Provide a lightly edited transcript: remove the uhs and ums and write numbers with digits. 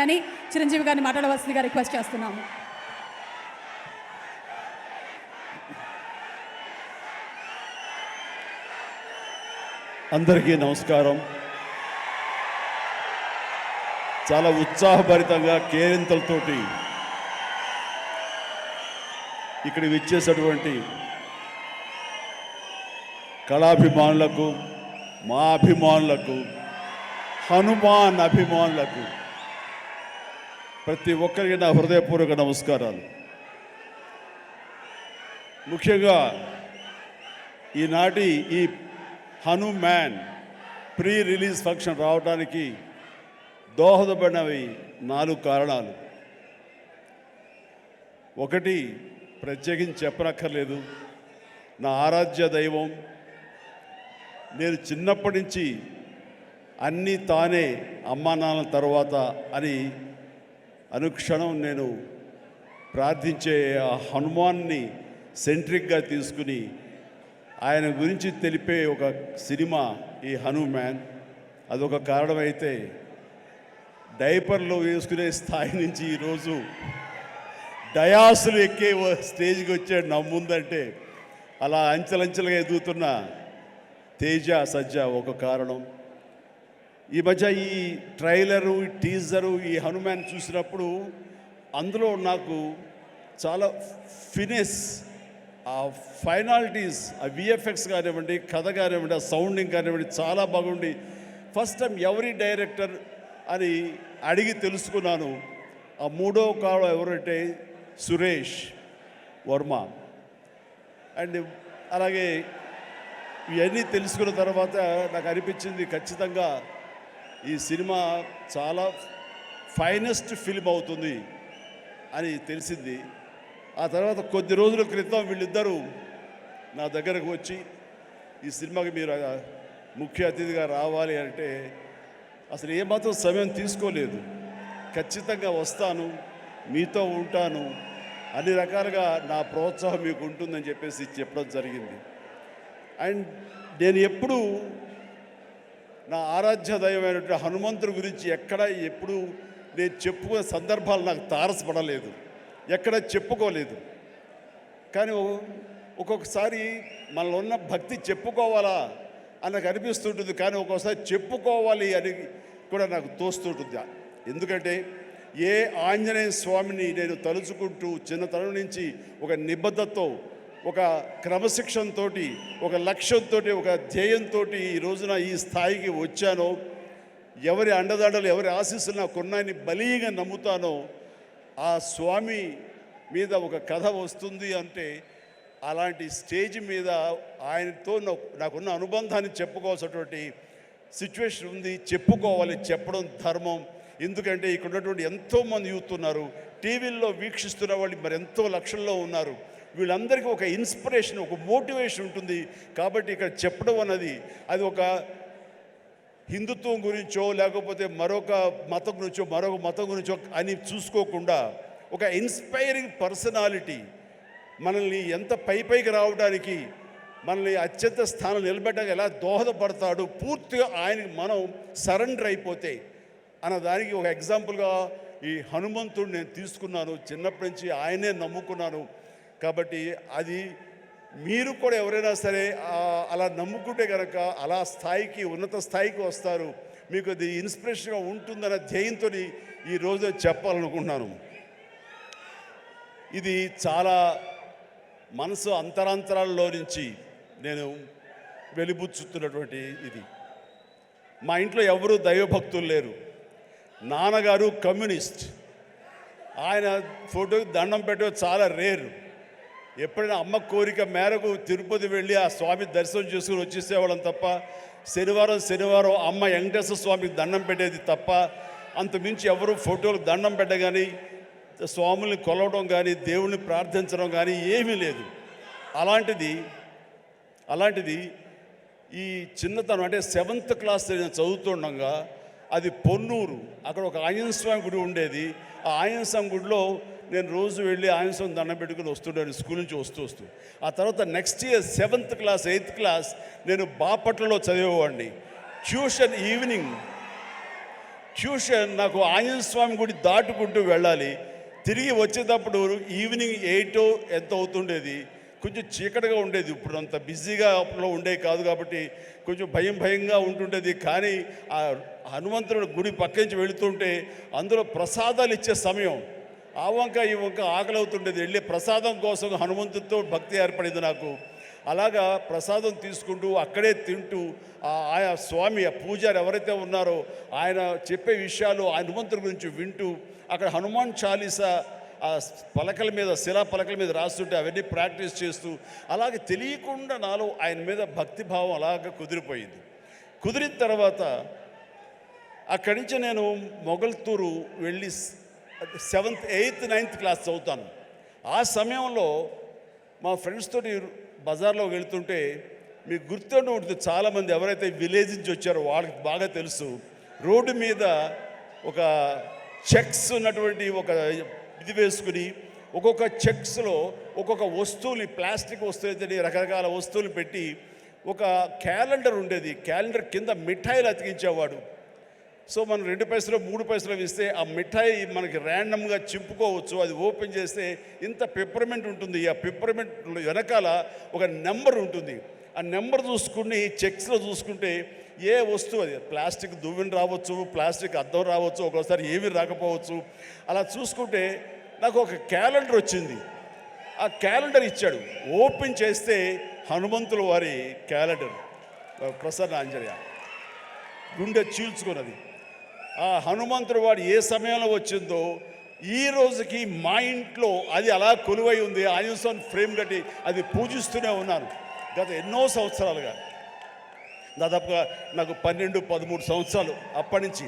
అని చిరంజీవి గారిని మాట్లాడవలసిందిగా రిక్వెస్ట్ చేస్తున్నాము. అందరికీ నమస్కారం. చాలా ఉత్సాహభరితంగా కేరింతలతోటి ఇక్కడ విచ్చేసినటువంటి కళాభిమానులకు, మా అభిమానులకు, హనుమాన్ అభిమానులకు ప్రతి ఒక్కరికి నా హృదయపూర్వక నమస్కారాలు. ముఖ్యంగా ఈనాటి ఈ హనుమాన్ ప్రీ రిలీజ్ ఫంక్షన్ రావడానికి దోహదపడినవి 4 కారణాలు. ఒకటి, ప్రత్యేకించి చెప్పనక్కర్లేదు, నా ఆరాధ్య దైవం. నేను చిన్నప్పటి నుంచి అన్నీ తానే అమ్మా నాన్న తర్వాత అని అనుక్షణం నేను ప్రార్థించే ఆ హనుమాన్ని సెంట్రిక్గా తీసుకుని ఆయన గురించి తెలిపే ఒక సినిమా ఈ హనుమాన్. అదొక కారణమైతే డైపర్లో వేసుకునే స్థాయి నుంచి ఈరోజు డయాసులు ఎక్కే స్టేజ్కి వచ్చాడు నా ముందంటే అలా అంచెలంచెలుగా ఎదుగుతున్న తేజ సజ్జ ఒక కారణం. ఈ మధ్య ఈ ట్రైలరు, ఈ టీజరు, ఈ హనుమాన్ చూసినప్పుడు అందులో నాకు చాలా ఫినెస్, ఆ ఫైనాలిటీస్, ఆ విఎఫ్ఎక్స్ కానివ్వండి, కథ కానివ్వండి, ఆ సౌండింగ్ కానివ్వండి చాలా బాగుండి ఫస్ట్ టైం ఎవరి డైరెక్టర్ అని అడిగి తెలుసుకున్నాను. ఆ 3వ కాలం ఎవరంటే సురేష్ వర్మ. అండ్ అలాగే ఇవన్నీ తెలుసుకున్న తర్వాత నాకు అనిపించింది ఖచ్చితంగా ఈ సినిమా చాలా ఫైనెస్ట్ ఫిల్మ్ అవుతుంది అని తెలిసింది. ఆ తర్వాత కొద్ది రోజుల క్రితం వీళ్ళిద్దరూ నా దగ్గరకు వచ్చి ఈ సినిమాకి మీరు ముఖ్య అతిథిగా రావాలి అంటే అసలు ఏమాత్రం సమయం తీసుకోలేదు. ఖచ్చితంగా వస్తాను, మీతో ఉంటాను, అన్ని రకాలుగా నా ప్రోత్సాహం మీకు ఉంటుందని చెప్పేసి చెప్పడం జరిగింది. అండ్ నేను ఎప్పుడూ నా ఆరాధ్య దైవమైనటువంటి హనుమంతుడి గురించి ఎప్పుడు నేను చెప్పుకునే సందర్భాలు నాకు తారసపడలేదు, ఎక్కడ చెప్పుకోలేదు. కానీ ఒక్కొక్కసారి మనలో ఉన్న భక్తి చెప్పుకోవాలా అని నాకు అనిపిస్తుంటుంది, కానీ ఒక్కోసారి చెప్పుకోవాలి అని కూడా నాకు తోస్తుంటుంది. ఎందుకంటే ఏ ఆంజనేయ స్వామిని నేను తలుచుకుంటూ చిన్నతనం నుంచి ఒక నిబద్ధతతో, ఒక క్రమశిక్షణతో, ఒక లక్ష్యంతో, ఒక ధ్యేయంతో ఈ రోజున ఈ స్థాయికి వచ్చానో, ఎవరి అండదండలు, ఎవరి ఆశీస్సులు నాకున్నాయని బలీగా నమ్ముతానో, ఆ స్వామి మీద ఒక కథ వస్తుంది అంటే అలాంటి స్టేజ్ మీద ఆయనతో నాకున్న అనుబంధాన్ని చెప్పుకోవాల్సినటువంటి సిచ్యువేషన్ ఉంది. చెప్పుకోవాలి, చెప్పడం ధర్మం. ఎందుకంటే ఇక్కడ ఉన్నటువంటి ఎంతోమంది యూత్ ఉన్నారు, టీవీల్లో వీక్షిస్తున్న వాళ్ళు మరి ఎంతో లక్షల్లో ఉన్నారు. వీళ్ళందరికీ ఒక ఇన్స్పిరేషన్, ఒక మోటివేషన్ ఉంటుంది. కాబట్టి ఇక్కడ చెప్పడం అన్నది అది ఒక హిందుత్వం గురించో లేకపోతే మరొక మతం గురించో అని చూసుకోకుండా ఒక ఇన్స్పైరింగ్ పర్సనాలిటీ మనల్ని ఎంత పైకి రావడానికి, మనల్ని అత్యంత స్థానం నిలబెట్టడానికి ఎలా దోహదపడతాడు, పూర్తిగా ఆయనకి మనం సరెండర్ అయిపోతే అన్న దానికి ఒక ఎగ్జాంపుల్గా ఈ హనుమంతుడు నేను తీసుకున్నాను. చిన్నప్పటి నుంచి ఆయనే నమ్ముకున్నాను. కాబట్టి అది మీరు కూడా ఎవరైనా సరే అలా నమ్ముకుంటే కనుక అలా స్థాయికి, ఉన్నత స్థాయికి వస్తారు. మీకు అది ఇన్స్పిరేషన్గా ఉంటుందన్న ధ్యేయంతో ఈరోజు చెప్పాలనుకుంటున్నాను. ఇది చాలా మనసు అంతరాంతరాల్లో నుంచి నేను వెలిబుచ్చుతున్నటువంటి ఇది. మా ఇంట్లో ఎవరు దైవభక్తులు లేరు. నాన్నగారు కమ్యూనిస్ట్, ఆయన ఫోటోకి దండం పెట్టడం చాలా రేరు. ఎప్పుడైనా అమ్మ కోరిక మేరకు తిరుపతి వెళ్ళి ఆ స్వామి దర్శనం చేసుకుని వచ్చేసేవాళ్ళం తప్ప, శనివారం అమ్మ వెంకటేశ్వర స్వామికి దండం పెట్టేది తప్ప, అంతమించి ఎవరు ఫోటోలకు దండం పెట్టగాని, స్వాముల్ని కొలవడం కానీ, దేవుణ్ణి ప్రార్థించడం కానీ ఏమీ లేదు. అలాంటిది ఈ చిన్నతనం అంటే 7th క్లాస్ నేను చదువుతుండగా అది పొన్నూరు, అక్కడ ఒక ఆంజనేయ స్వామి గుడి ఉండేది. ఆ ఆంజనేయ స్వామి గుడిలో నేను రోజు వెళ్ళి ఆంజనేయ స్వామి దండం పెట్టుకుని వస్తుంటాను స్కూల్ నుంచి వస్తూ. ఆ తర్వాత next year 7th class 8th class నేను బాపట్లలో చదివేవాడిని. ట్యూషన్ ట్యూషన్ నాకు ఆంజనేయ స్వామి గుడి దాటుకుంటూ వెళ్ళాలి. తిరిగి వచ్చేటప్పుడు ఈవినింగ్ 8 ఎంత అవుతుండేది. కొంచెం చీకటిగా ఉండేది. ఇప్పుడు అంత బిజీగా అప్పుడు ఉండేవి కాదు కాబట్టి కొంచెం భయంగా ఉంటుండేది. కానీ ఆ హనుమంతుడి గుడి పక్క నుంచి వెళుతుంటే అందులో ప్రసాదాలు ఇచ్చే సమయం, ఆ వంక ఈ వంక ఆకలి అవుతుండేది. వెళ్ళి ప్రసాదం కోసం హనుమంతుడితో భక్తి ఏర్పడింది నాకు. అలాగా ప్రసాదం తీసుకుంటూ అక్కడే తింటూ ఆయా స్వామి ఆ పూజారి ఎవరైతే ఉన్నారో ఆయన చెప్పే విషయాలు ఆ హనుమంతుడి గురించి వింటూ అక్కడ హనుమాన్ చాలీసా ఆ పలకల మీద శిలా పలకల మీద రాస్తుంటే అవన్నీ ప్రాక్టీస్ చేస్తూ అలాగే తెలియకుండా నాలో ఆయన మీద భక్తిభావం అలాగ కుదిరిపోయింది. కుదిరిన తర్వాత అక్కడి నుంచి నేను మొగల్తూరు వెళ్ళి 7th 8th 9th క్లాస్ చదువుతాను. ఆ సమయంలో మా ఫ్రెండ్స్ తోటి బజార్లో వెళ్తుంటే మీకు గుర్తుండి ఉంటుంది, చాలామంది ఎవరైతే విలేజ్ నుంచి వచ్చారో వాళ్ళకి బాగా తెలుసు, రోడ్డు మీద ఒక చెక్స్ ఉన్నటువంటి ఒక ఇది వేసుకుని ఒక్కొక్క చెక్స్లో ఒక్కొక్క వస్తువుని ప్లాస్టిక్ వస్తువులు రకరకాల వస్తువులు పెట్టి ఒక క్యాలెండర్ ఉండేది. క్యాలెండర్ కింద మిఠాయిలు అతికించేవాడు. సో మనం 2 పైసలు 3 పైసలు ఇస్తే ఆ మిఠాయి మనకి ర్యాండమ్గా చింపుకోవచ్చు. అది ఓపెన్ చేస్తే ఇంత పెప్పర్మెంట్ ఉంటుంది. ఆ పెప్పర్మెంట్ వెనకాల ఒక నెంబర్ ఉంటుంది. ఆ నెంబర్ చూసుకుని చెక్స్లో చూసుకుంటే ఏ వస్తువు, అది ప్లాస్టిక్ దువ్వెన రావచ్చు, ప్లాస్టిక్ అద్దం రావచ్చు, ఒక్కోసారి ఏమీ రాకపోవచ్చు. అలా చూసుకుంటే నాకు ఒక క్యాలెండర్ వచ్చింది. ఆ క్యాలెండర్ ఇచ్చాడు. ఓపెన్ చేస్తే హనుమంతుల వారి క్యాలెండర్, ప్రసన్న ఆంజనేయ, గుండె చీల్చుకున్నది. ఆ హనుమంతుడు వాడు ఏ సమయంలో వచ్చిందో ఈ రోజుకి మా ఇంట్లో అది అలా కొలువై ఉంది. ఆంజనేయ స్వామి ఫ్రేమ్ కట్టి అది పూజిస్తూనే ఉన్నాను గత ఎన్నో సంవత్సరాలుగా. దాదాపుగా నాకు 12-13 సంవత్సరాలు అప్పటి నుంచి.